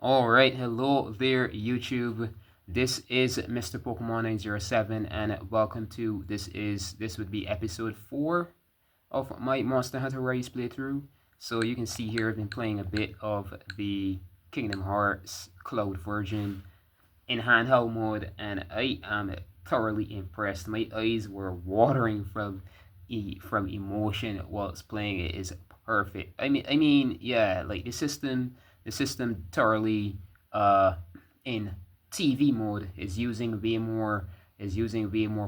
Alright, hello there YouTube. This is Mr. Pokemon 907 and welcome to this would be episode 4 of my Monster Hunter Rise playthrough. So you can see here I've been playing a bit of the Kingdom Hearts Cloud version in handheld mode and I am thoroughly impressed. My eyes were watering from emotion whilst playing. It is perfect. Yeah, like the system thoroughly in TV mode is using way more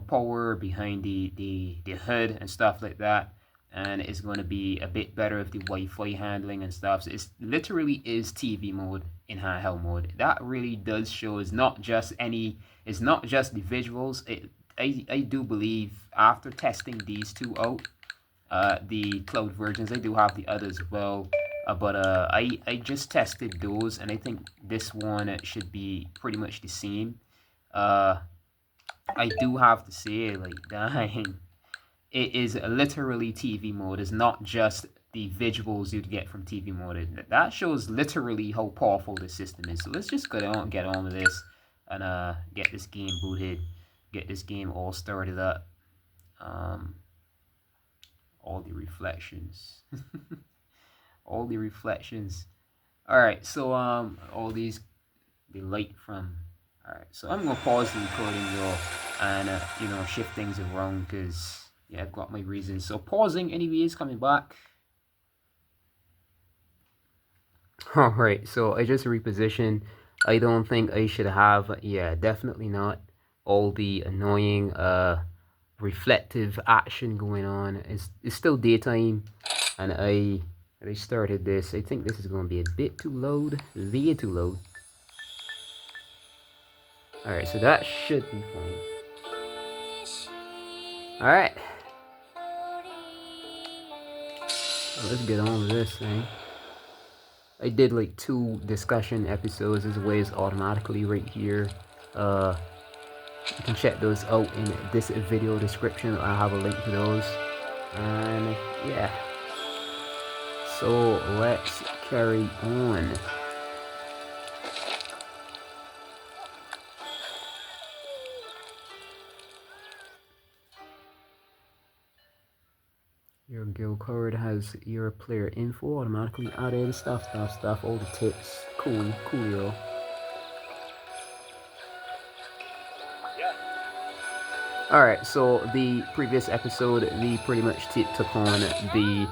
power behind the hood and stuff like that, and it's going to be a bit better with the Wi-Fi handling and stuff. So it's literally is TV mode in handheld mode. That really does show it's not just the visuals. I do believe after testing these two out, the cloud versions, I do have the others as well. But I just tested those, and I think this one should be pretty much the same. I do have to say, like, dang, it is literally TV mode. It's not just the visuals you'd get from TV mode. That shows literally how powerful the system is. So let's just get on with this and get this game booted, get this game all started up. All the reflections. All the reflections. Alright, so all these the light from. Alright, so I'm gonna pause the recording though and shift things around because yeah, I've got my reasons. So pausing anyways, coming back. Alright, so I just repositioned. I don't think I should have, yeah, definitely not, all the annoying reflective action going on. It's still daytime and I started this. I think this is going to be a bit too loud. Way too loud. Alright, so that should be fine. Alright. Let's get on with this thing. I did like 2 discussion episodes as well as automatically right here. You can check those out in this video description. I'll have a link to those. And yeah. So let's carry on. Your guild card has your player info automatically added. Stuff. All the tips. Cool, yo. Alright, so the previous episode, we pretty much took on the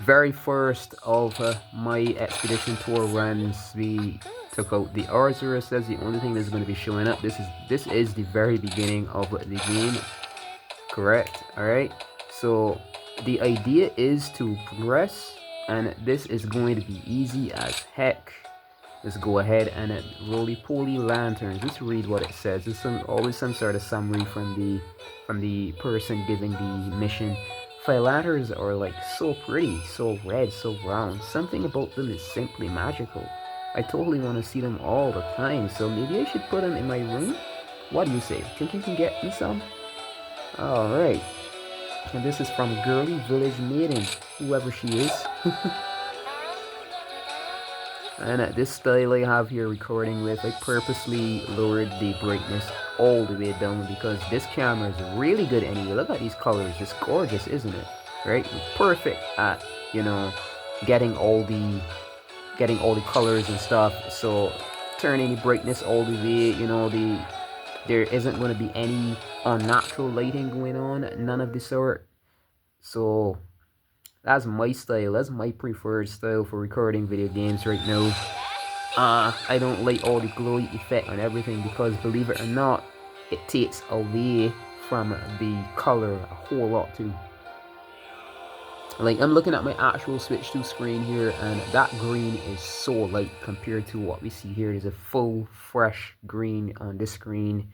very first of my expedition tour runs. We took out the Arzuros. That's the only thing that's going to be showing up. This is the very beginning of the game, correct? Alright, so the idea is to progress, and this is going to be easy as heck. Let's go ahead and roly-poly lanterns. Let's read what it says. There's always some sort of summary from the person giving the mission. Fire lanterns are like so pretty, so red, so brown. Something about them is simply magical. I totally want to see them all the time, so maybe I should put them in my room? What do you say? Think you can get me some? Alright. And this is from Girly Village Maiden, whoever she is. And at this style I have here recording with, I purposely lowered the brightness all the way down because this camera is really good anyway. Look at these colors, it's gorgeous, isn't it? Right? Perfect at, getting all the colors and stuff. So turning the brightness all the way, there isn't going to be any unnatural lighting going on, none of the sort. So that's my style. That's my preferred style for recording video games right now. I don't like all the glowy effect on everything because, believe it or not, it takes away from the color a whole lot too. Like, I'm looking at my actual Switch 2 screen here, and that green is so light compared to what we see here. There's a full, fresh green on this screen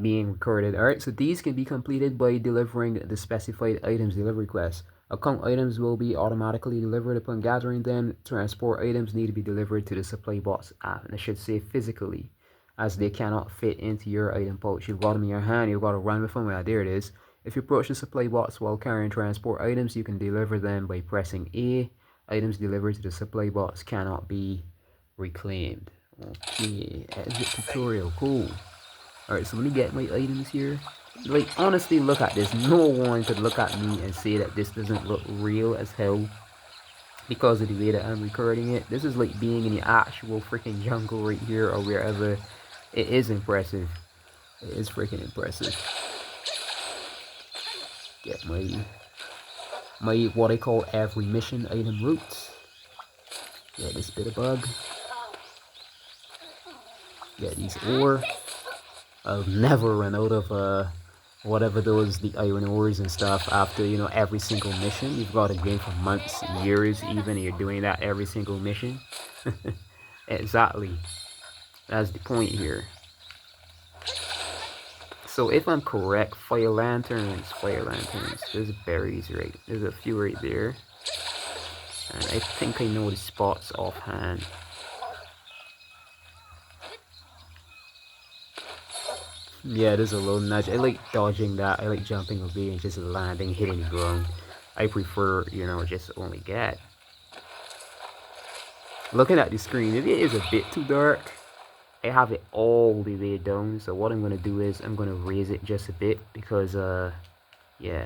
being recorded. Alright, so these can be completed by delivering the specified items delivery quest. Account items will be automatically delivered upon gathering them. Transport items need to be delivered to the supply box app, and I should say physically, as they cannot fit into your item pouch. You've got them in your hand, you've got to run with them. Well, there it is. If you approach the supply box while carrying transport items, you can deliver them by pressing A. Items delivered to the supply box cannot be reclaimed. Okay, exit tutorial, cool. Alright, so let me get my items here. Like, honestly, look at this. No one could look at me and say that this doesn't look real as hell because of the way that I'm recording it. This is like being in the actual freaking jungle right here or wherever. It is impressive. It is freaking impressive. Get my what I call every mission item routes. Get this bit of bug. Get these ore. I'll never run out of whatever the iron ores and stuff after, you know, every single mission. You've got a game for months, years even, you're doing that every single mission. Exactly. That's the point here. So if I'm correct, fire lanterns. There's berries, right? There's a few right there. And I think I know the spots offhand. Yeah, there's a little nudge. I like dodging that. I like jumping away and just landing, hitting the ground. I prefer, you know, just only get. Looking at the screen, if it is a bit too dark, I have it all the way down. So what I'm going to do is I'm going to raise it just a bit because, yeah.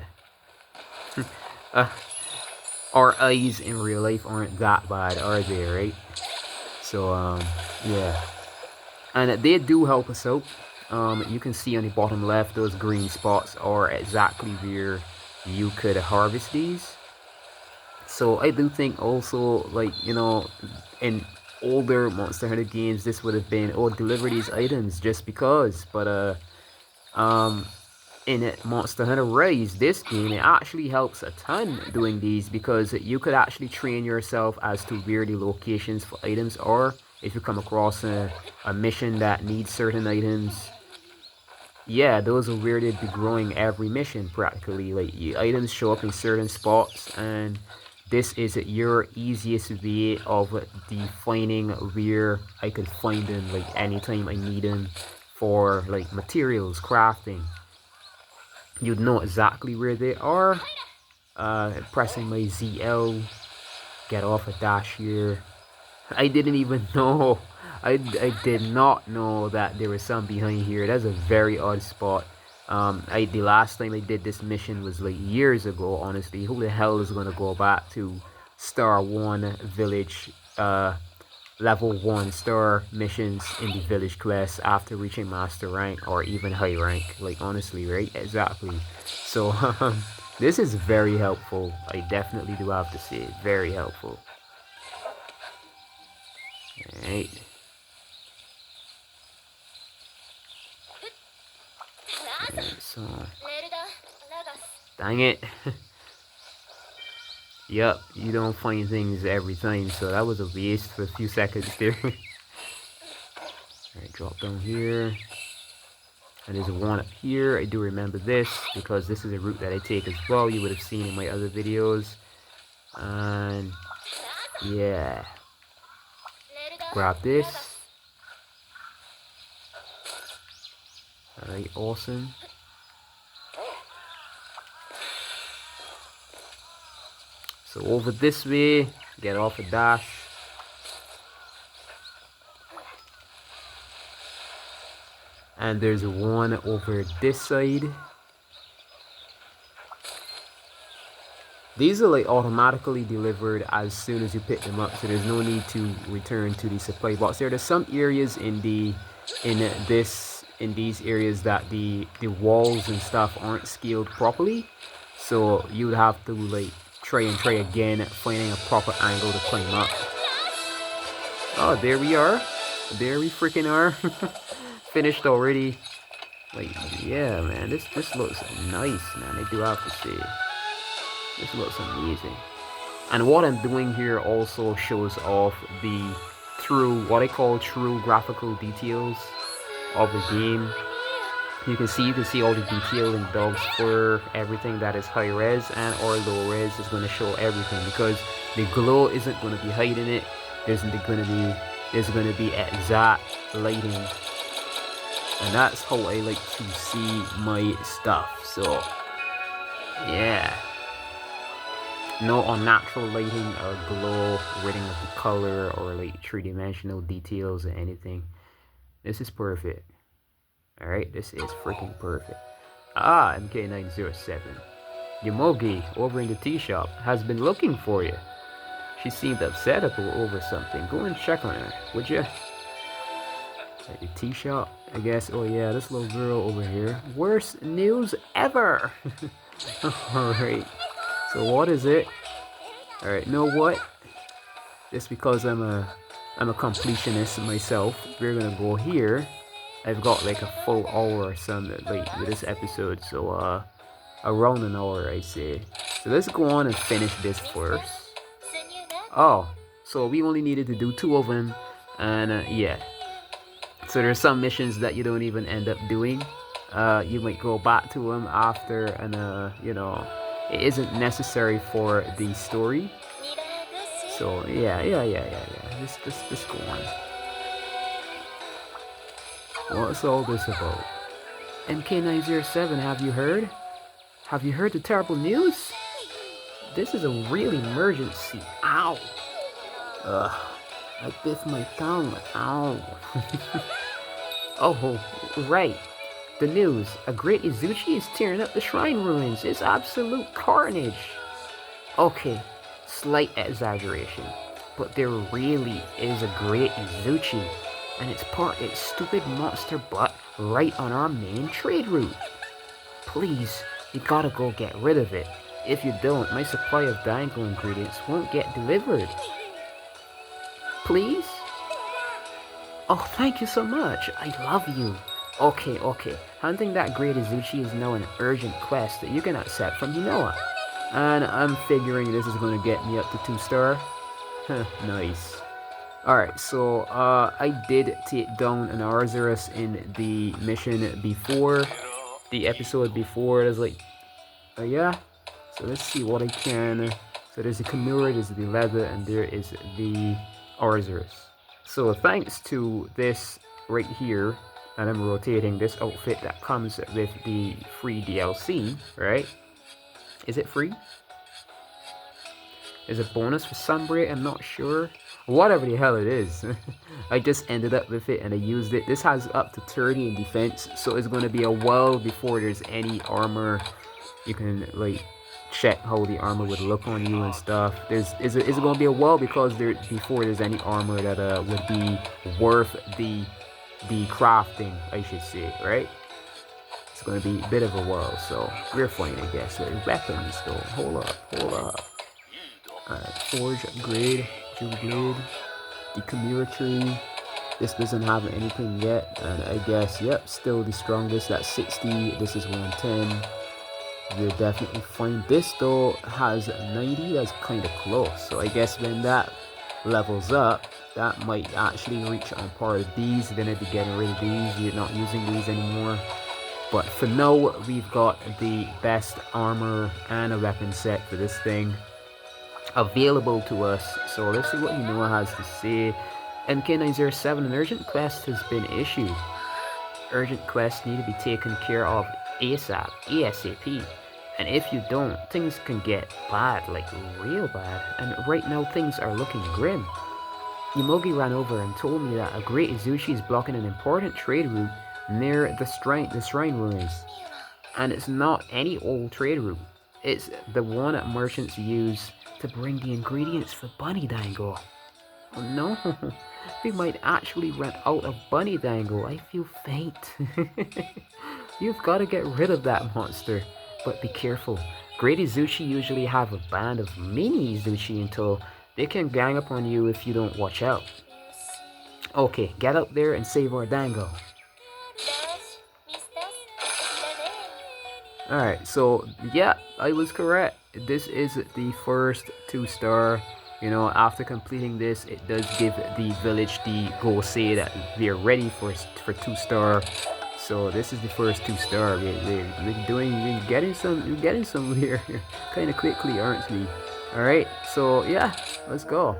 Our eyes in real life aren't that bad, are they, right? So, yeah. And they do help us out. You can see on the bottom left, those green spots are exactly where you could harvest these. So I do think also, like, you know, in older Monster Hunter games, this would have been, oh, deliver these items just because. But in Monster Hunter Rise, this game, it actually helps a ton doing these because you could actually train yourself as to where the locations for items are. If you come across a mission that needs certain items, yeah, those are where they'd be growing every mission practically. Like, items show up in certain spots, and this is your easiest way of defining where I could find them, like anytime I need them for like materials, crafting. You'd know exactly where they are. Pressing my ZL, get off a dash here. I didn't even know. I did not know that there was some behind here. That's a very odd spot. The last time I did this mission was like years ago, honestly. Who the hell is gonna go back to Star 1 village, level 1 star missions in the village class after reaching master rank or even high rank? Like, honestly, right? Exactly. So this is very helpful. I definitely do have to say, very helpful. Alright. So, dang it. Yup, you don't find things every time, so that was a waste for a few seconds there. Alright, drop down here. And there's a one up here. I do remember this because this is a route that I take as well. You would have seen in my other videos. And yeah. Grab this. Alright, awesome. So over this way, get off a dash. And there's one over this side. These are like automatically delivered as soon as you pick them up, so there's no need to return to the supply box. There's some areas in these areas that the walls and stuff aren't scaled properly, so you would have to like try again, finding a proper angle to climb up. Oh, there we are. There we freaking are. Finished already. Like, yeah, man, this looks nice, man. I do have to say, this looks amazing. And what I'm doing here also shows off the what I call true graphical details of the game. You can see all the detail in dog's fur, everything that is high res and or low res is going to show everything, because the glow isn't going to be hiding it. There's going to be exact lighting, and that's how I like to see my stuff. So yeah, No unnatural lighting or glow, reading of the color or like three-dimensional details or anything. This is perfect. Alright, this is freaking perfect. Ah, MK907. Yomogi over in the tea shop has been looking for you. She seemed upset over something. Go and check on her, would you? At the tea shop, I guess. Oh yeah, this little girl over here. Worst news ever. Alright. So what is it? Alright, know what? Just because I'm a completionist myself, we're gonna go here. I've got like a full hour or something like with this episode, so around an hour I say. So let's go on and finish this first. Oh, so we only needed to do 2 of them, and yeah. So there's some missions that you don't even end up doing. You might go back to them after, and you know, it isn't necessary for the story. So yeah. Just go on. What's all this about? MK907, have you heard? Have you heard the terrible news? This is a real emergency. Ow! Ugh. I biffed my tongue. Ow. Oh, right. The news. A great Izuchi is tearing up the shrine ruins. It's absolute carnage. Okay, slight exaggeration. But there really is a great Izuchi. And it's part its stupid monster butt right on our main trade route. Please, you gotta go get rid of it. If you don't, my supply of DANgo ingredients won't get delivered. Please? Oh, thank you so much. I love you. Okay. Hunting that great Izuchi is now an urgent quest that you can accept from Hinoa. And I'm figuring this is going to get me up to 2-star. Nice. Alright, so I did take down an Arzuros in the mission before, the episode before. It was like, yeah. So let's see what I can. So there's the Kimura, there's the leather, and there is the Arzuros. So thanks to this right here, and I'm rotating this outfit that comes with the free DLC, right? Is it free? Is it bonus for Sunbreak? I'm not sure. Whatever the hell it is. I just ended up with it and I used it. This has up to 30 in defense, so it's going to be a while before there's any armor. You can like check how the armor would look on you and stuff. Is it going to be a while because before there's any armor that would be worth the crafting, I should say, right? It's going to be a bit of a while, so we're fine, I guess. Weapons though. Hold up. Alright, Forge upgrade, Jewel Blade, the Kimura Tree. This doesn't have anything yet, and I guess, yep, still the strongest. That's 60, this is 110. We're definitely fine. This though has 90, that's kind of close. So I guess when that levels up, that might actually reach on par with these. Then I'd be getting rid of these. You're not using these anymore. But for now, we've got the best armor and a weapon set for this thing available to us. So let's see what Hinoa has to say. MK907, an urgent quest has been issued. Urgent quests need to be taken care of ASAP. And if you don't, things can get bad, like real bad. And right now things are looking grim. Yomogi ran over and told me that a great Izuchi is blocking an important trade route near the shrine ruins. And it's not any old trade route. It's the one that merchants use to bring the ingredients for bunny dango. Oh no, we might actually run out of bunny dango. I feel faint. You've got to get rid of that monster, but be careful. Great Izuchi usually have a band of mini Izuchi until they can gang up on you if you don't watch out. Okay, get out there and save our dango. Alright, so yeah, I was correct. This is the first 2-star. You know, after completing this, it does give the village the go say that we're ready for 2-star. So this is the first 2-star. We're getting somewhere kind of quickly, aren't we? Alright, so yeah, let's go.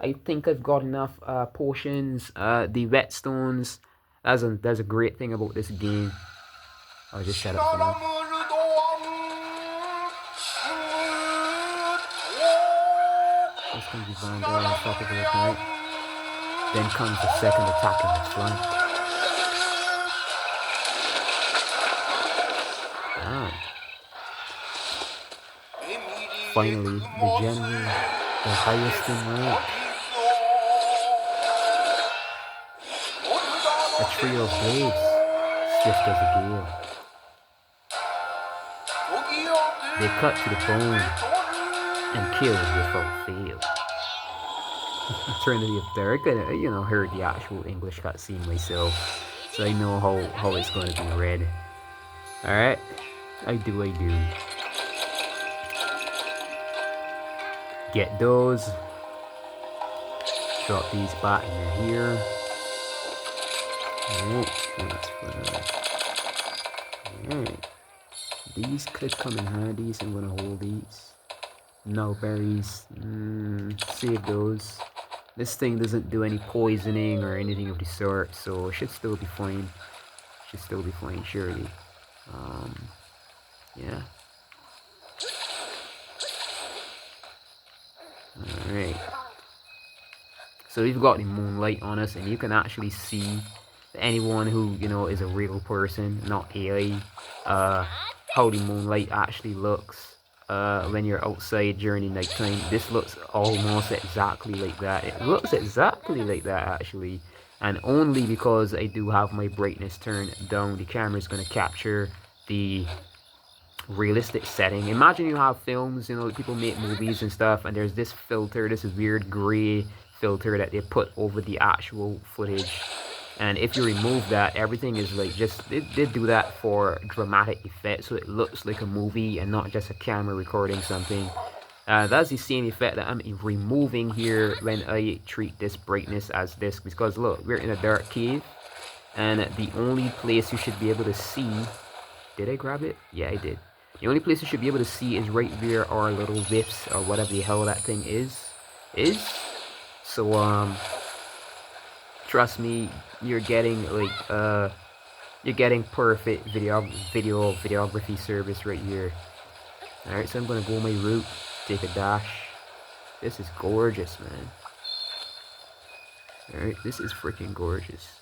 I think I've got enough potions, the whetstones. That's a great thing about this game. I'll just shut up for now. First comes the vanguard on top of the right. Then comes the second attack in the flank. Damn. Finally, the general, the highest in rank. A trio of blades, swift as a gale. They cut to the bone and killed without fail. Eternity of Derek, I heard the actual English cutscene myself, so I know how it's going to be read. Alright, I do. Get those. Drop these back in here. Alright. These could come in handy, so I'm gonna hold these. No berries. Save those. This thing doesn't do any poisoning or anything of the sort, so it should still be fine. Surely. Yeah. Alright. So we've got the moonlight on us, and you can actually see anyone who, is a real person, not AI, how the moonlight actually looks when you're outside during the nighttime. This looks almost exactly like that. It looks exactly like that, actually. And only because I do have my brightness turned down, the camera is going to capture the realistic setting. Imagine you have films, people make movies and stuff, and there's this filter, this weird gray filter that they put over the actual footage. And if you remove that, everything is like they do that for dramatic effect, so it looks like a movie and not just a camera recording something. That's the same effect that I'm removing here when I treat this brightness as this, because look, we're in a dark cave, and the only place you should be able to see, did I grab it? Yeah, I did. The only place you should be able to see is right where our little whips, or whatever the hell that thing is. So trust me, you're getting perfect videography service right here. Alright, so I'm gonna go my route, take a dash. This is gorgeous, man. Alright, this is freaking gorgeous.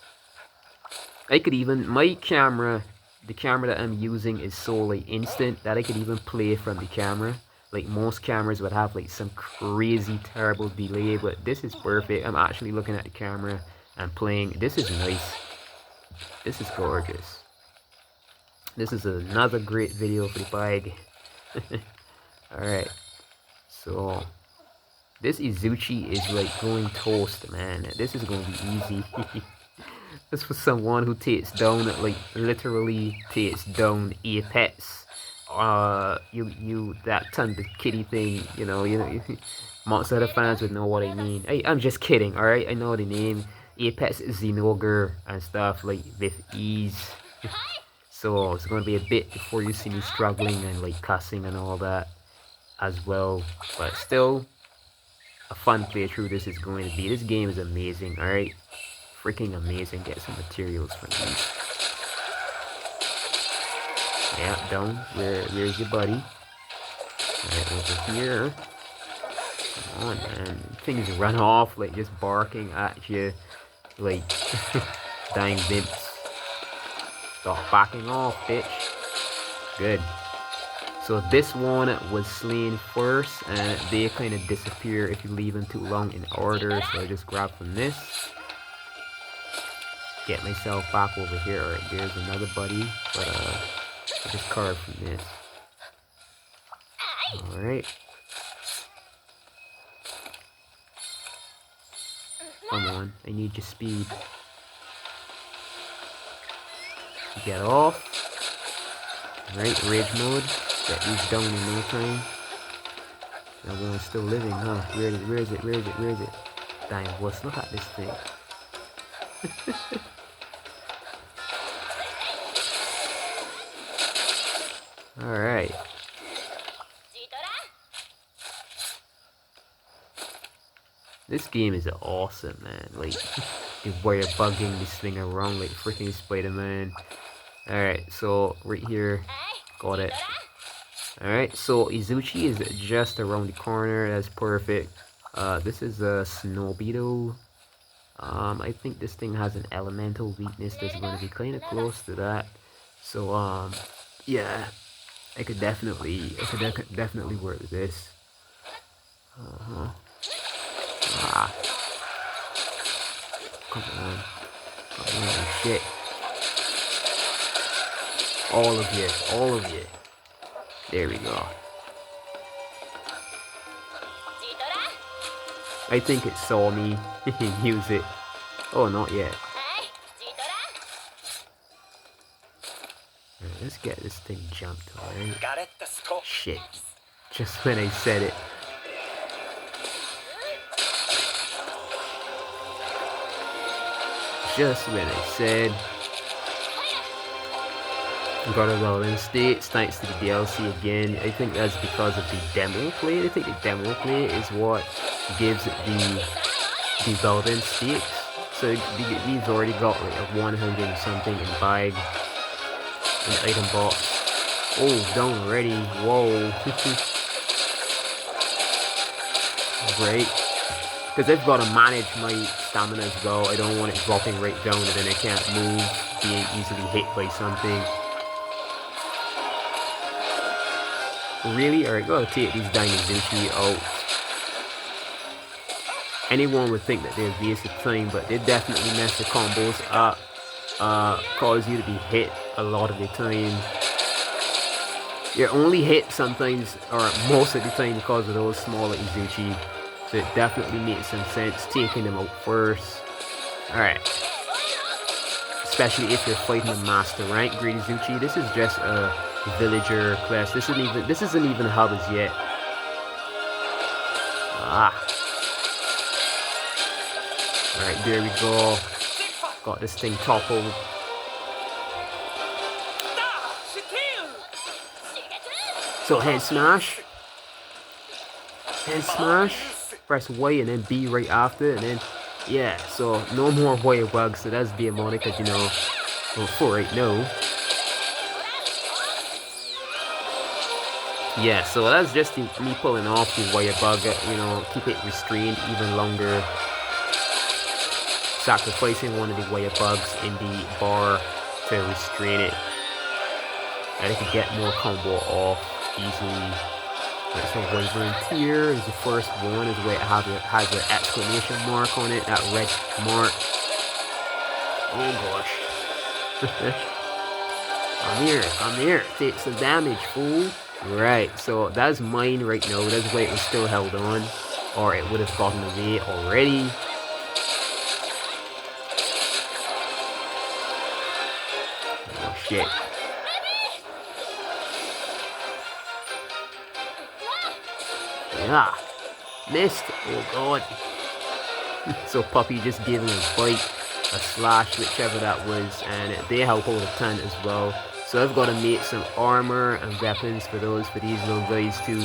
I could even, the camera that I'm using is so instant that I could even play from the camera. Like most cameras would have some crazy terrible delay, but this is perfect. I'm actually looking at the camera and playing. This is nice. This is gorgeous. This is another great video for the bag. Alright. So this Izuchi is going toast, man. This is gonna be easy. This was someone who takes down, literally takes down Apex. That Thunder Kitty thing, Monster Hunter fans would know what I mean. I'm just kidding, alright? I know the name. Apex Xenogre and stuff, with ease. So it's gonna be a bit before you see me struggling and cussing and all that as well. But still, a fun playthrough this is going to be. This game is amazing, alright? Freaking amazing. Get some materials from these. Yeah, down. Where's your buddy? Alright, over here. Come on, man. Things run off, just barking at you. Dying vimps. Stop backing off, bitch. Good. So this one was slain first, and they kind of disappear if you leave them too long in order. So I just grab from this. Get myself back over here. Alright, there's another buddy. But I just carved from this. Alright. Come on, I need your speed. Get off. Alright, rage mode. Get these down in no time. That one's still living, huh? Where is it? Dang, what's look at this thing. Alright. This game is awesome, man. The wire bugging this thing around like freaking Spider-Man. Alright, so right here. Got it. Alright, so Izuchi is just around the corner. That's perfect. This is a Snow Beetle. I think this thing has an elemental weakness that's going to be kind of close to that. So, yeah, I could definitely work with this. Ah, come on, shit. All of you. There we go. I think it saw me use it. Oh, not yet. Right, let's get this thing jumped, alright? Shit. Just when I said it. Just when I said. Got a rolling state, thanks to the DLC again. I think that's because of the demo plate. I think the demo plate is what gives it the development stakes. So we've already got like a 100 and something in bag, in the item box. Oh, down already. Whoa. Great. Because I've got to manage my stamina as well. I don't want it dropping right down and then I can't move, being easily hit by something. Really? Alright, gotta take these dang Izuchi out. Anyone would think that they're a waste of time, but they definitely mess the combos up. Cause you to be hit a lot of the time. You're only hit sometimes, or most of the time, because of those smaller Izuchi. So it definitely makes some sense taking them out first. Alright. Especially if you're fighting a master rank grade Izuchi. This is just a villager class. This isn't even hub as yet. Alright, there we go. Got this thing toppled. So head smash. Head smash. Press Y and then B right after, and then yeah, so no more wire bugs, so that's demonic, as you know, well, for right now. Yeah, so that's just me pulling off the wire bug, you know, keep it restrained even longer. Sacrificing one of the wire bugs in the bar to restrain it. And I can get more combo off easily. Right, so Wyvern Tier is the first one, is where it has an exclamation mark on it, that red mark. Oh gosh. Come here, take some damage, fool. Right, so that's mine right now. That's why it was still held on, or it would have gotten away already. Oh shit. Yeah, missed. Oh god. So Puppy just gave him a bite, a slash, whichever that was, and they help out a ton as well. So I've got to make some armor and weapons for these little guys too.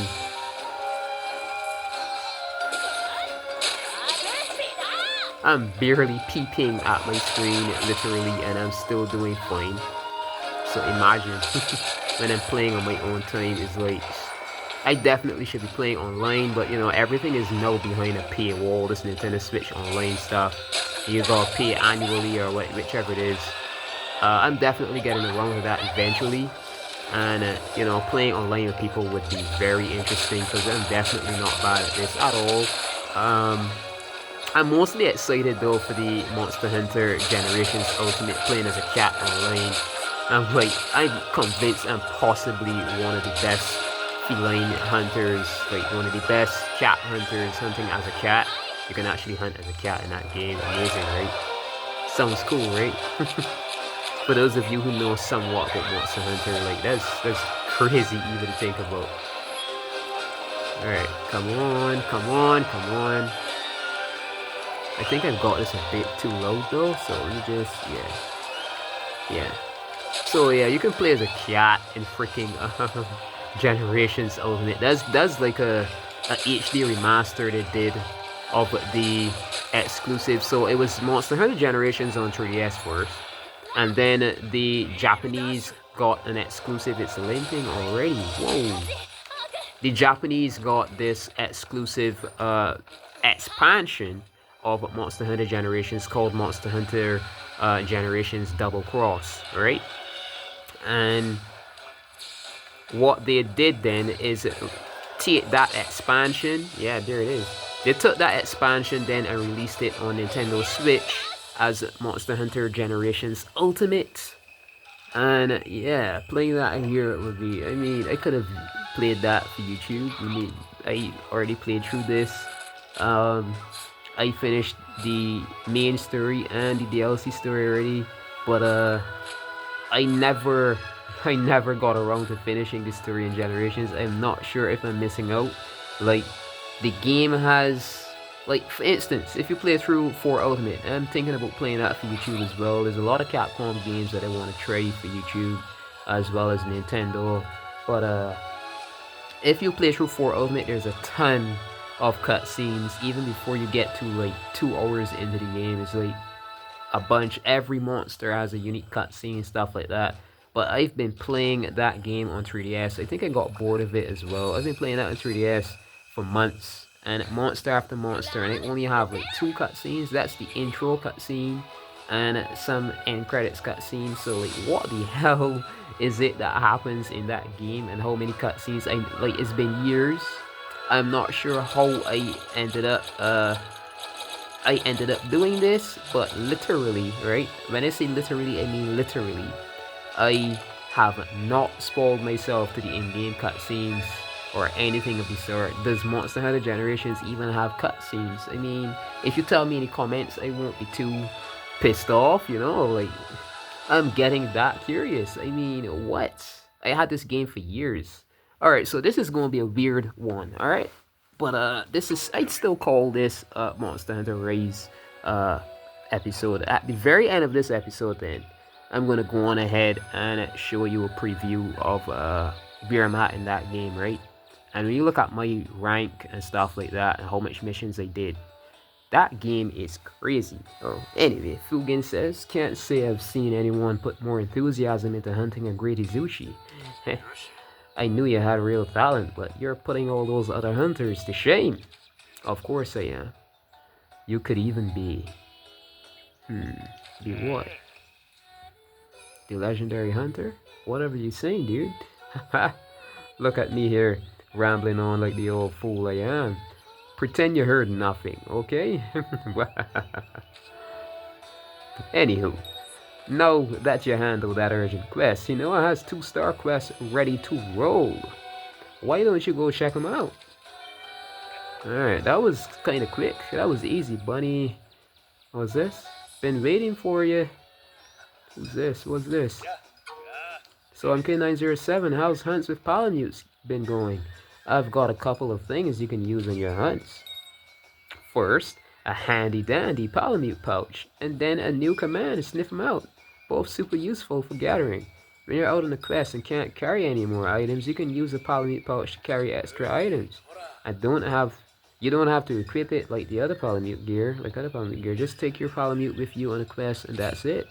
I'm barely peeping at my screen, literally, and I'm still doing fine. So imagine when I'm playing on my own time, is like, I definitely should be playing online, but you know, everything is now behind a paywall. This Nintendo Switch Online stuff, you gotta pay annually or whichever it is. I'm definitely getting around to that eventually, and you know, playing online with people would be very interesting, because I'm definitely not bad at this at all. I'm mostly excited though for the Monster Hunter Generations Ultimate, playing as a cat online. I'm convinced I'm possibly one of the best feline hunters, like one of the best cat hunters hunting as a cat. You can actually hunt as a cat in that game. Amazing, right? Sounds cool, right? For those of you who know somewhat about Monster Hunter, like that's crazy even to think about. Alright, come on. I think I've got this a bit too low though, so let me just, yeah. So yeah, you can play as a cat in freaking Generations Ultimate. That's like a HD remaster they did of the exclusive. So it was Monster Hunter Generations on 3DS first, and then the Japanese got an exclusive. It's linking already. Whoa. The Japanese got this exclusive expansion of Monster Hunter Generations called Monster Hunter Generations Double Cross, right? And what they did then is take that expansion. Yeah, there it is. They took that expansion then and released it on Nintendo Switch as Monster Hunter Generations Ultimate. And yeah, playing that here would be, I mean, I could have played that for YouTube. I mean, I already played through this. I finished the main story and the DLC story already, but I never got around to finishing the story in Generations. I'm not sure if I'm missing out. Like, the game has, like, for instance, if you play through 4 Ultimate, I'm thinking about playing that for YouTube as well. There's a lot of Capcom games that I want to try for YouTube, as well as Nintendo. But if you play through 4 Ultimate, there's a ton of cutscenes. Even before you get to like 2 hours into the game, it's like a bunch. Every monster has a unique cutscene, stuff like that. But I've been playing that game on 3DS. I think I got bored of it as well. I've been playing that on 3DS for months, and monster after monster, and I only have like 2 cutscenes. That's the intro cutscene and some end credits cutscenes. So like, what the hell is it that happens in that game, and how many cutscenes? It's been years. I'm not sure how I ended up doing this, but literally, right? When I say literally, I mean literally. I have not spoiled myself to the in-game cutscenes or anything of the sort. Does Monster Hunter Generations even have cutscenes? I mean, if you tell me in the comments, I won't be too pissed off, you know? Like, I'm getting that curious. I mean, what? I had this game for years. Alright, so this is going to be a weird one, alright? But this is, I'd still call this Monster Hunter Rise episode. At the very end of this episode then, I'm going to go on ahead and show you a preview of where I'm at in that game, right? And when you look at my rank and stuff like that, and how much missions I did, that game is crazy. Oh, anyway, Fugin says, can't say I've seen anyone put more enthusiasm into hunting a great Izuchi. I knew you had real talent, but you're putting all those other hunters to shame. Of course I am. You could even be... be what? The legendary hunter? Whatever you saying, dude. Look at me here, rambling on like the old fool I am. Pretend you heard nothing, okay? Anywho, now that you handle that urgent quest, you know it has 2-star quests ready to roll. Why don't you go check them out? Alright, that was kind of quick. That was easy, bunny. What's this? Been waiting for you. Who's this? What's this? So MK907, how's hunts with Palamutes been going? I've got a couple of things you can use on your hunts. First, a handy dandy Palamute pouch, and then a new command to sniff them out. Both super useful for gathering. When you're out on a quest and can't carry any more items, you can use a Palamute pouch to carry extra items. You don't have to equip it like the other Palamute gear, Just take your Palamute with you on a quest and that's it.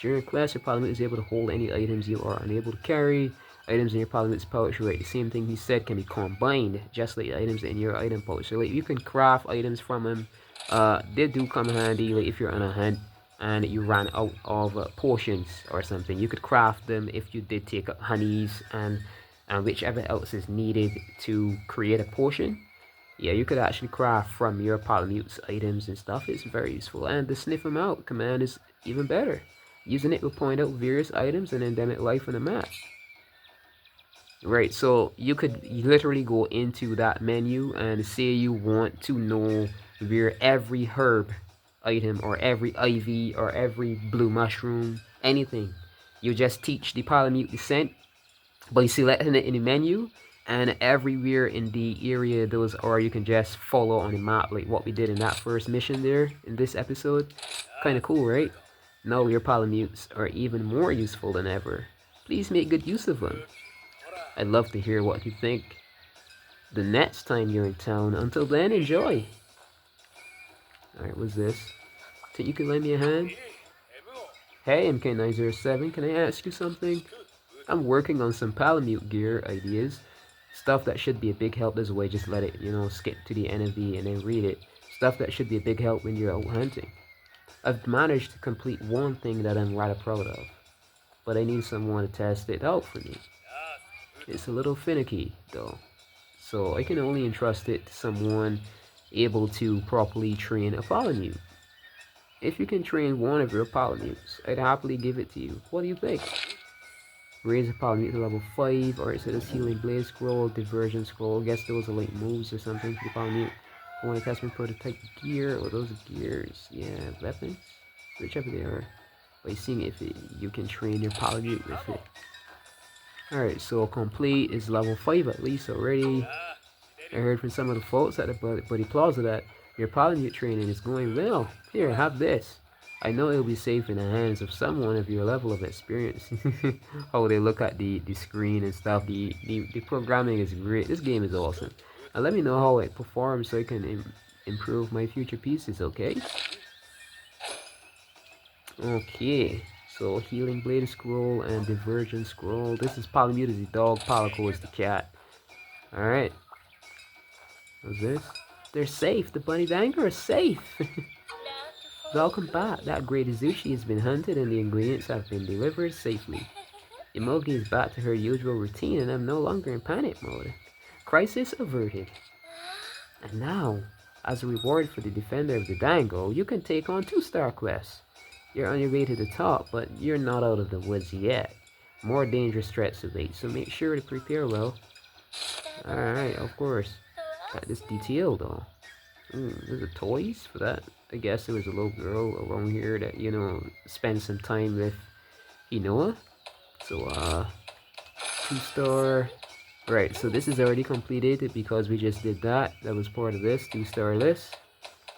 During a quest, your Palamute is able to hold any items you are unable to carry. Items in your Palamute's pouch, right? The same thing he said can be combined, just like the items in your item pouch. So like you can craft items from them. They do come handy, like if you're on a hunt and you ran out of potions or something. You could craft them if you did take up honeys and whichever else is needed to create a potion. Yeah, you could actually craft from your Palamute's items and stuff. It's very useful. And the sniff them out command is even better. Using it will point out various items and endemic life on the map. Right, so you could literally go into that menu and say you want to know where every herb item or every ivy or every blue mushroom, anything. You just teach the Palamute descent by selecting it in the menu, and everywhere in the area those are, you can just follow on the map like what we did in that first mission there in this episode. Kind of cool, right? Now your Palamutes are even more useful than ever. Please make good use of them. I'd love to hear what you think the next time you're in town. Until then, enjoy. Alright, what's this? Think you can lend me a hand? Hey, MK907, can I ask you something? I'm working on some Palamute gear ideas. Stuff that should be a big help this way. Just let it, skip to the end of the and then read it. Stuff that should be a big help when you're out hunting. I've managed to complete one thing that I'm rather proud of, but I need someone to test it out for me. It's a little finicky though, so I can only entrust it to someone able to properly train a Palamute. If you can train one of your Palamutes, I'd happily give it to you. What do you think? Raise a Palamute to level 5, or is it a Healing Blade Scroll, Diversion Scroll? I guess those are like moves or something for the Palamute. I want to test my prototype gear, or those are gears. Yeah, weapons? Whichever they are. By seeing if you can train your Palamute with it. Alright, so complete is level 5 at least already. I heard from some of the folks at the Buddy Plaza that your Palamute training is going well. Here, have this. I know it'll be safe in the hands of someone of your level of experience. How they look at the screen and stuff. The programming is great. This game is awesome. And let me know how it performs so I can improve my future pieces, okay? Okay. So, Healing Blade Scroll and Diversion Scroll. This is Palamute is the dog, Palico is the cat. Alright. What's this? They're safe. The bunny DANgo are safe. Welcome back. That great Izuchi has been hunted and the ingredients have been delivered safely. Imogi is back to her usual routine and I'm no longer in panic mode. Crisis averted. And now, as a reward for the defender of the DANgo, you can take on 2-star quests. You're on your way to the top, but you're not out of the woods yet. More dangerous threats await, so make sure to prepare well. Alright, of course. Got this detail though. There's a toys for that. I guess there was a little girl around here that, you know, spent some time with Inoa. So, 2-star. Right, so this is already completed because we just did that. That was part of this 2-star list.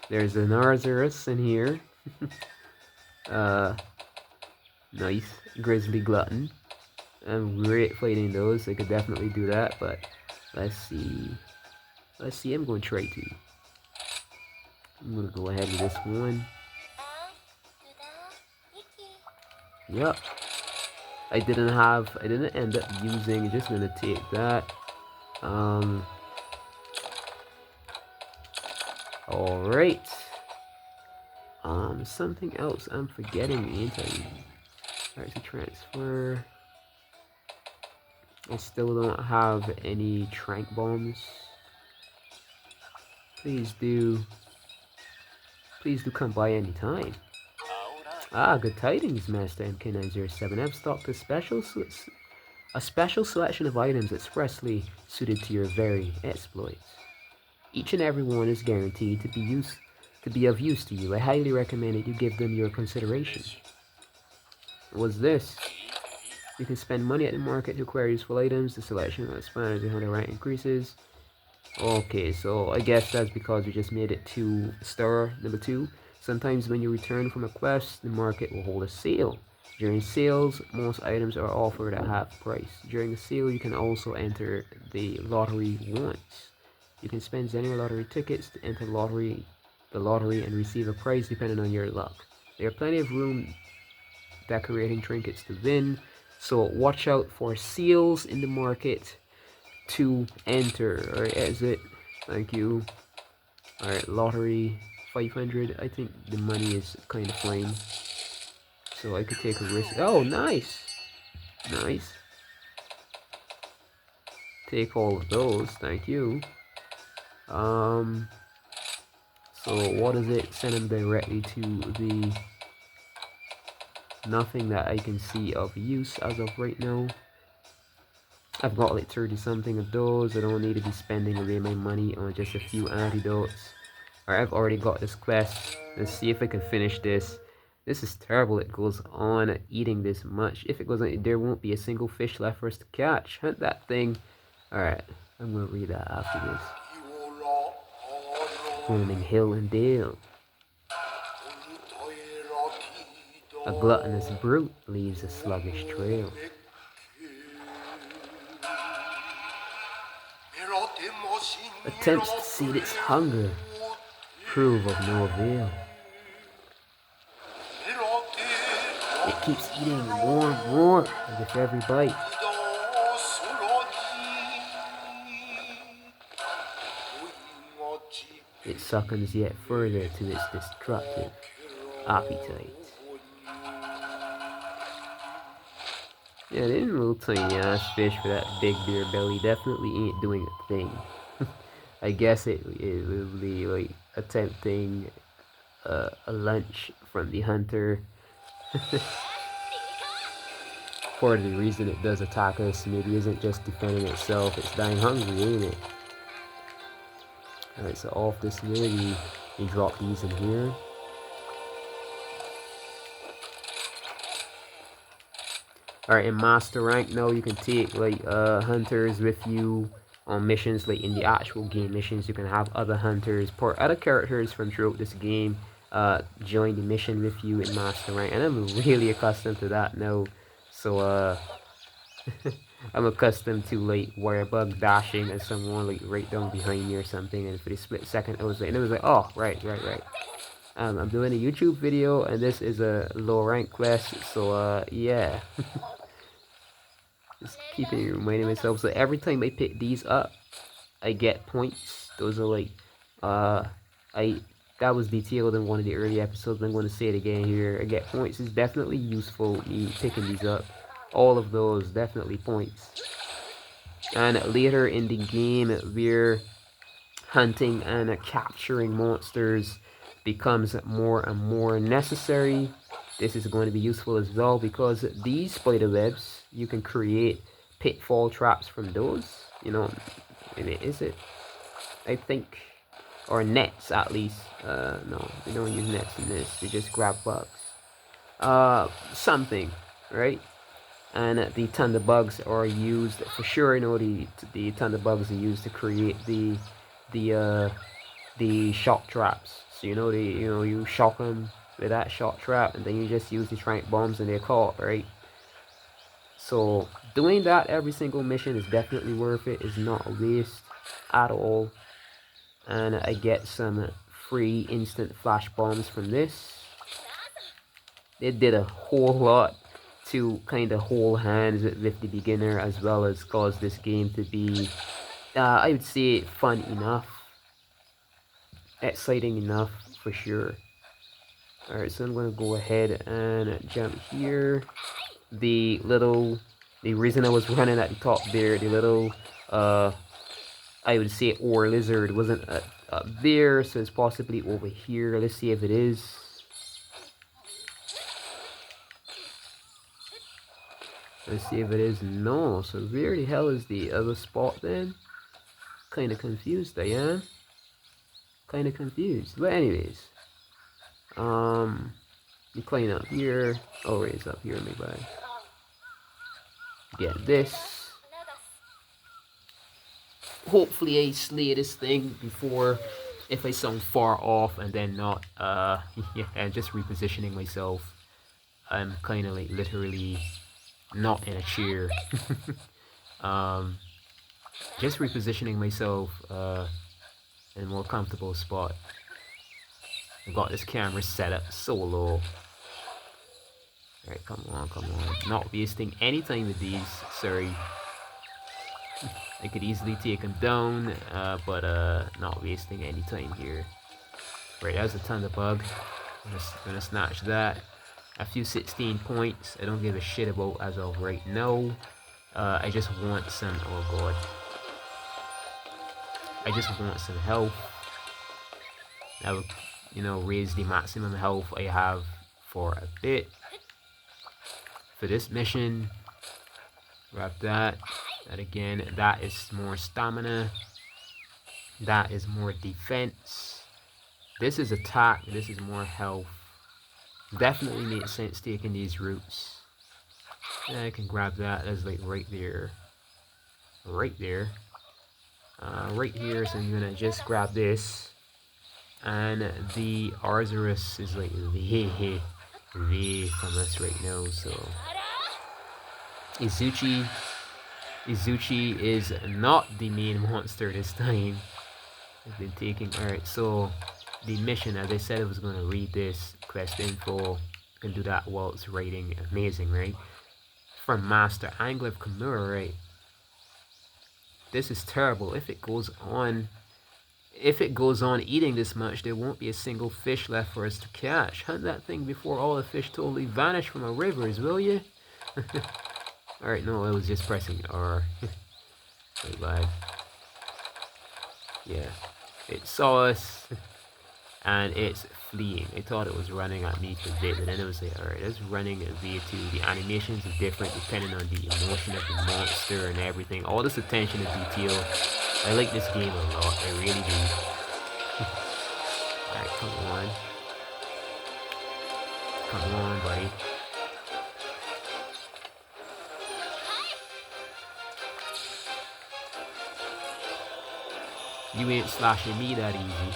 There's an Arzuros in here. Nice. Grizzly Glutton. I'm great fighting those. I could definitely do that, but let's see. I'm going to try to. I'm going to go ahead with this one. Yep. I didn't end up using, just going to take that. Alright. Something else I'm forgetting, ain't I? Alright, so transfer. I still don't have any trank bombs. Please do come by anytime. Ah, good tidings, Master MK907. I've stocked a special selection of items expressly suited to your very exploits. Each and every one is guaranteed to be of use to you. I highly recommend that you give them your consideration. What's this? You can spend money at the market to acquire useful items. The selection will expand as your hunter rank increases. Okay, so I guess that's because we just made it to star number 2. Sometimes when you return from a quest, the market will hold a sale. During sales, most items are offered at half price. During the sale, you can also enter the lottery once. You can spend Xenia lottery tickets to enter the lottery and receive a prize depending on your luck. There are plenty of room decorating trinkets to win, so watch out for sales in the market to enter. Alright, exit. Thank you. Alright, lottery 500. I think the money is kind of fine, so I could take a risk. Oh, nice. Nice. Take all of those. Thank you. So what is it? Send them directly to the nothing that I can see of use as of right now. I've got like 30 something of those. I don't need to be spending away my money on just a few antidotes. Alright, I've already got this quest. Let's see if I can finish this. This is terrible. It goes on eating this much. If it goes on, there won't be a single fish left for us to catch. Hunt that thing. Alright, I'm gonna read that after this. Roaming hill and dale. A gluttonous brute leaves a sluggish trail. Attempts to sate its hunger prove of no avail. It keeps eating more and more with every bite. it succumbs yet further to its destructive appetite. Yeah, them little tiny ass fish for that big beer belly definitely ain't doing a thing. I guess it will be like attempting a lunch from the hunter. For the reason it does attack us, maybe isn't just defending itself, it's dying hungry, ain't it? Alright, so off this way, we drop these in here. Alright, in master rank now you can take like hunters with you on missions, like in the actual game missions. You can have other hunters, other characters from throughout this game join the mission with you in master rank, and I'm really accustomed to that now. So I'm accustomed to like wire bug dashing and someone like right down behind me or something, and for the split second I was like, and it was like, oh right. I'm doing a YouTube video and this is a low rank quest, so yeah. Just keeping reminding myself. So every time I pick these up, I get points. Those are like, that was detailed in one of the early episodes. I'm going to say it again here. I get points. It's definitely useful me picking these up. All of those definitely points. And later in the game, where hunting and capturing monsters becomes more and more necessary. This is going to be useful as well, because these spider webs, you can create pitfall traps from those. You know, is it? I think, or nets at least. No, we don't use nets in this. We just grab bugs. Something, right? And the thunder bugs are used for sure. You know, the thunder bugs are used to create the shock traps. So you shock them with that shock trap, and then you just use the trank bombs and they're caught, right? So doing that every single mission is definitely worth it. It's not a waste at all. And I get some free instant flash bombs from this. It did a whole lot to kind of hold hands with the beginner, as well as cause this game to be, I would say, fun enough, exciting enough for sure. Alright, so I'm going to go ahead and jump here. The reason I was running at the top there, the little, I would say ore lizard wasn't up there, so it's possibly over here. Let's see if it is. Let's see if it is. No, so where the hell is the other spot then? Kind of confused I am. Kind of confused. But anyways. You clean up here. Oh, it's up here, maybe. Get this. Hopefully I slay this thing before, if I sound far off and then not, yeah, and just repositioning myself. I'm kind of like literally not in a chair. Just repositioning myself in a more comfortable spot. I've got this camera set up so low. Alright, come on. Not wasting any time with these, sorry. I could easily take them down, but not wasting any time here. Right, there's a thunder bug. I'm gonna snatch that. A few 16 points. I don't give a shit about as of right now. I just want some, oh god. I just want some health. That would, raise the maximum health I have for a bit. For this mission, grab that. And again, that is more stamina. That is more defense. This is attack. This is more health. Definitely makes sense taking these routes. And I can grab that. That's like right there. Right there. Right here. So I'm gonna just grab this. And the Arzuros is like way from us right now. So Izuchi is not the main monster this time. I've been taking. Alright, so the mission, as I said, I was going to read this quest info and do that while it's writing. Amazing, right? From Master Angler of Kimura, right? This is terrible. If it goes on, if it goes on eating this much, there won't be a single fish left for us to catch. Hunt that thing before all the fish totally vanish from our rivers, will you? Alright, no, I was just pressing R. Wait, bye. Yeah. It saw us, and it's fleeing. I thought it was running at me for a bit, but then it was like, alright, it's running at V2. The animations are different depending on the emotion of the monster and everything. All this attention to detail. I like this game a lot, I really do. Alright, come on. Come on, buddy. You ain't slashing me that easy.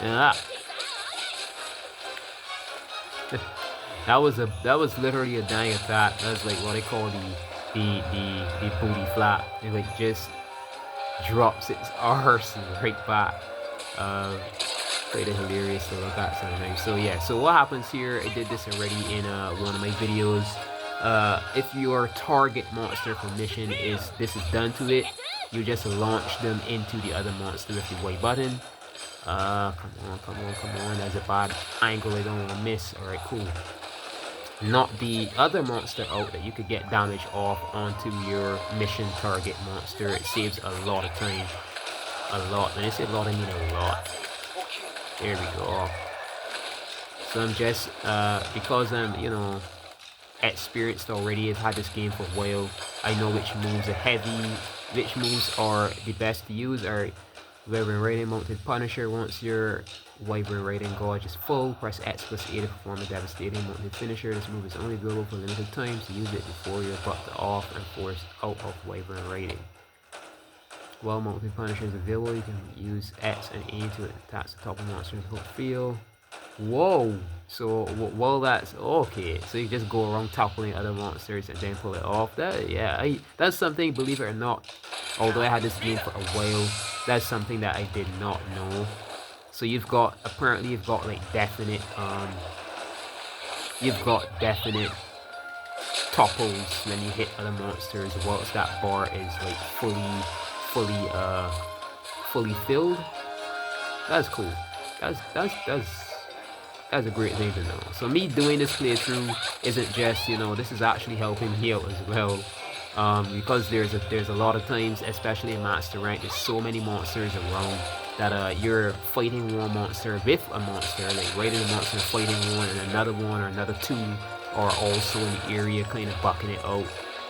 Ah. that was literally a dying attack. That's like what I call the booty flap. It like just drops its arse right back. Quite a hilarious to look at sometimes. So yeah, so what happens here, I did this already in one of my videos. If your target monster for mission is done to it, you just launch them into the other monster with the Y button. Come on. There's a bad angle I don't want to miss. Alright, cool. Knock the other monster out that you could get damage off onto your mission target monster. It saves a lot of time. A lot. When I say a lot, I mean a lot. There we go. So I'm just, because I'm, you know, experienced already, I've had this game for a while, I know which moves are heavy, which moves are the best to use. Alright, Wyvern Riding Mounted Punisher. Once your Wyvern Riding gauge is full, press X+A to perform a devastating mounted finisher. This move is only available for limited time, so use it before you're bucked off and forced out of Wyvern Riding. While mounted Punisher is available, you can use X and A to attack the top of the monster's whole field. Whoa! So, well, that's okay. So you just go around toppling other monsters and then pull it off. That's something, believe it or not, although I had this game for a while, that's something that I did not know. So apparently you've got like definite topples when you hit other monsters whilst that bar is like fully filled. That's cool. That's a great thing to know. So me doing this playthrough isn't just, you know, this is actually helping me out as well. Because there's a lot of times, especially in Master Rank, there's so many monsters around that you're fighting one monster with a monster, like riding a monster, fighting one, and another one or another two are also in the area kind of bucking it out.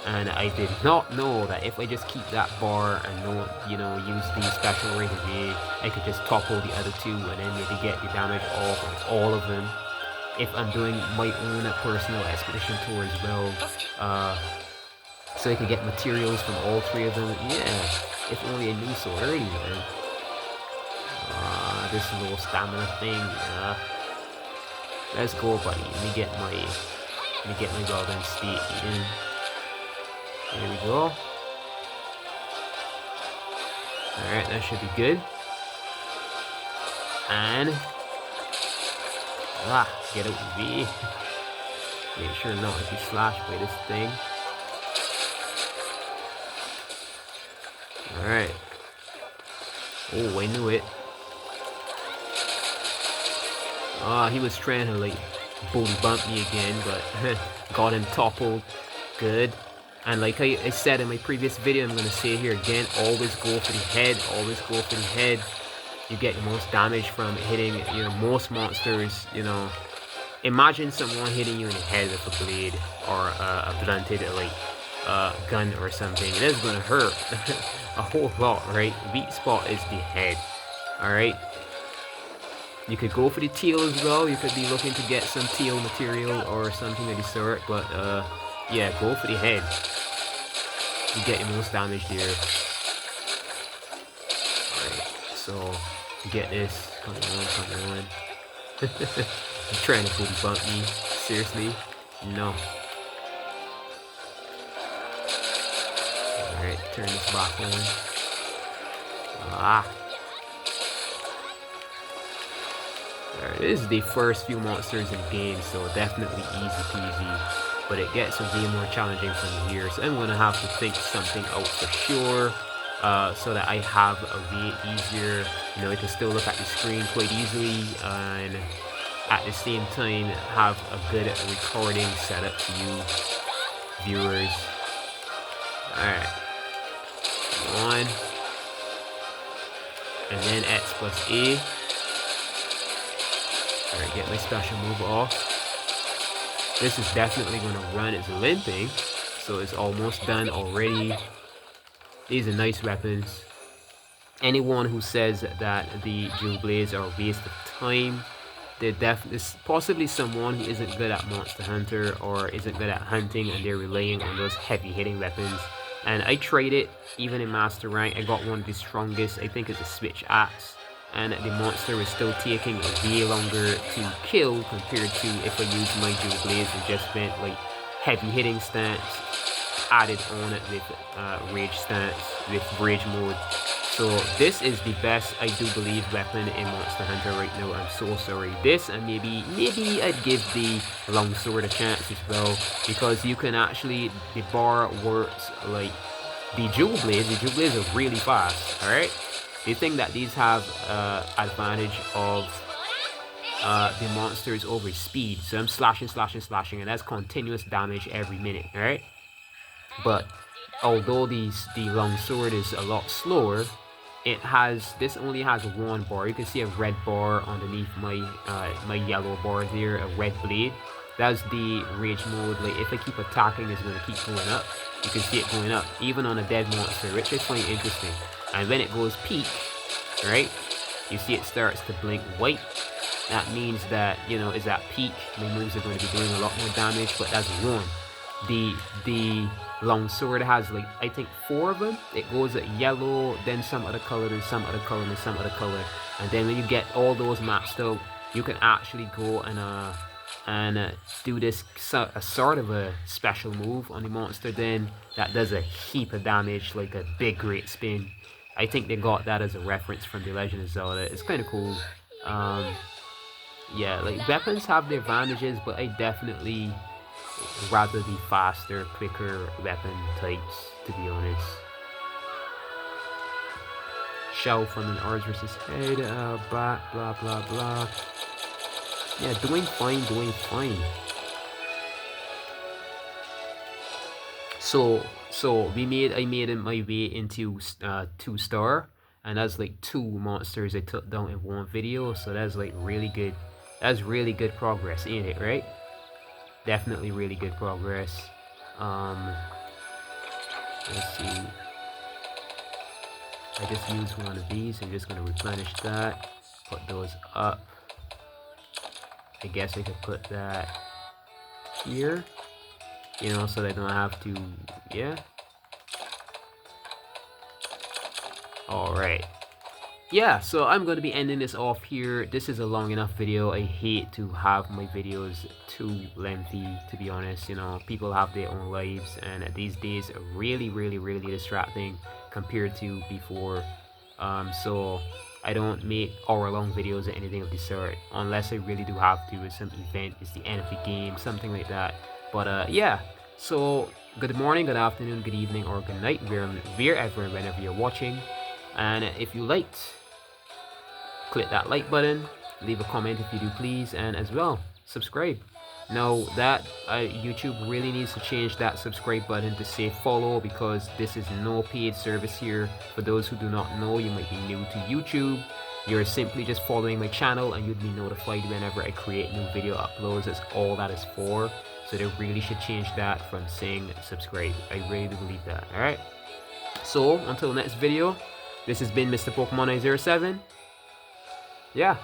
And I did not know that if I just keep that bar and don't, you know, use the special rated A, I could just topple the other two and then maybe get the damage off of all of them. If I'm doing my own personal expedition tour as well, so I can get materials from all three of them. Yeah, if only I knew so early, man. This little stamina thing. Let's go, buddy. Let me get my golden state in. There we go. Alright, that should be good. And get out of the way. Make sure not to be slashed by this thing. Alright. Oh, I knew it. He was trying to like booty bump me again, but got him toppled. Good. And like I said in my previous video, I'm going to say here again, always go for the head, always go for the head. You get the most damage from hitting, you know, most monsters, you know. Imagine someone hitting you in the head with a blade or a blunted like gun or something. It is going to hurt a whole lot, right? Weak spot is the head, alright? You could go for the tail as well. You could be looking to get some tail material or something of the sort, but yeah, go for the head. You get the most damage there. Alright, so get this. Come on. You're trying to booty bump me. Seriously? No. Alright, turn this back on. Alright, this is the first few monsters in the game, so definitely easy peasy. But it gets way more challenging from here, so I'm gonna have to think something out for sure. so that I have a way easier, you know, I can still look at the screen quite easily and at the same time have a good recording setup for you viewers. Alright, 1, and then X plus A. Alright, get my special move off. This is definitely going to run its limping, so it's almost done already. These are nice weapons. Anyone who says that the Jewel Blades are a waste of time, there's possibly someone who isn't good at Monster Hunter or isn't good at hunting, and they're relying on those heavy hitting weapons. And I tried it even in Master Rank. I got one of the strongest, I think it's a Switch Axe, and the monster is still taking way longer to kill compared to if I used my Jewel Blades and just went like heavy hitting stance, added on it with rage stance, with rage mode. So this is the best, I do believe, weapon in Monster Hunter right now. I'm so sorry. This, and maybe I'd give the longsword a chance as well, because you can actually, the bar works like the Jewel Blades. The Jewel Blades are really fast, alright? They think that these have advantage of the monsters over speed. So I'm slashing, and that's continuous damage every minute, alright? But although the longsword is a lot slower, this only has one bar. You can see a red bar underneath my my yellow bar there, a red blade. That's the rage mode. Like if I keep attacking, it's going to keep going up. You can see it going up even on a dead monster, which I find interesting. And when it goes peak, right, you see it starts to blink white. That means that, you know, it's at peak. My moves are going to be doing a lot more damage, but that's one. The longsword has like, I think 4 of them. It goes at yellow, then some other color, then some other color, then some other color. And then when you get all those maxed out, you can actually go and do this a sort of a special move on the monster then that does a heap of damage, like a big great spin. I think they got that as a reference from The Legend of Zelda. It's kind of cool. Yeah, like weapons have their advantages, but I definitely rather the faster, quicker weapon types, to be honest. Shell from an Arms vs. Head, blah blah blah. Yeah, doing fine. So I made it my way into 2-star, and that's like 2 monsters I took down in one video. So that's like really good. That's really good progress, ain't it? Right? Definitely really good progress. Let's see. I just used one of these. I'm just gonna replenish that. Put those up. I guess I could put that here, you know, so that I don't have to, yeah. Alright. Yeah, so I'm going to be ending this off here. This is a long enough video. I hate to have my videos too lengthy, to be honest. You know, people have their own lives, and these days are really distracting compared to before. So I don't make hour-long videos or anything of the sort, unless I really do have to. It's some event, it's the end of the game, something like that. But yeah, so good morning, good afternoon, good evening, or good night, wherever and whenever you're watching. And if you liked, click that like button, leave a comment if you do please, and as well, subscribe. Now that YouTube really needs to change that subscribe button to say follow, because this is no paid service here. For those who do not know, you might be new to YouTube. You're simply just following my channel and you'd be notified whenever I create new video uploads. That's all that is for. So they really should change that from saying subscribe. I really do believe that. Alright, so until next video, this has been Mr. Pokemon 907. Yeah.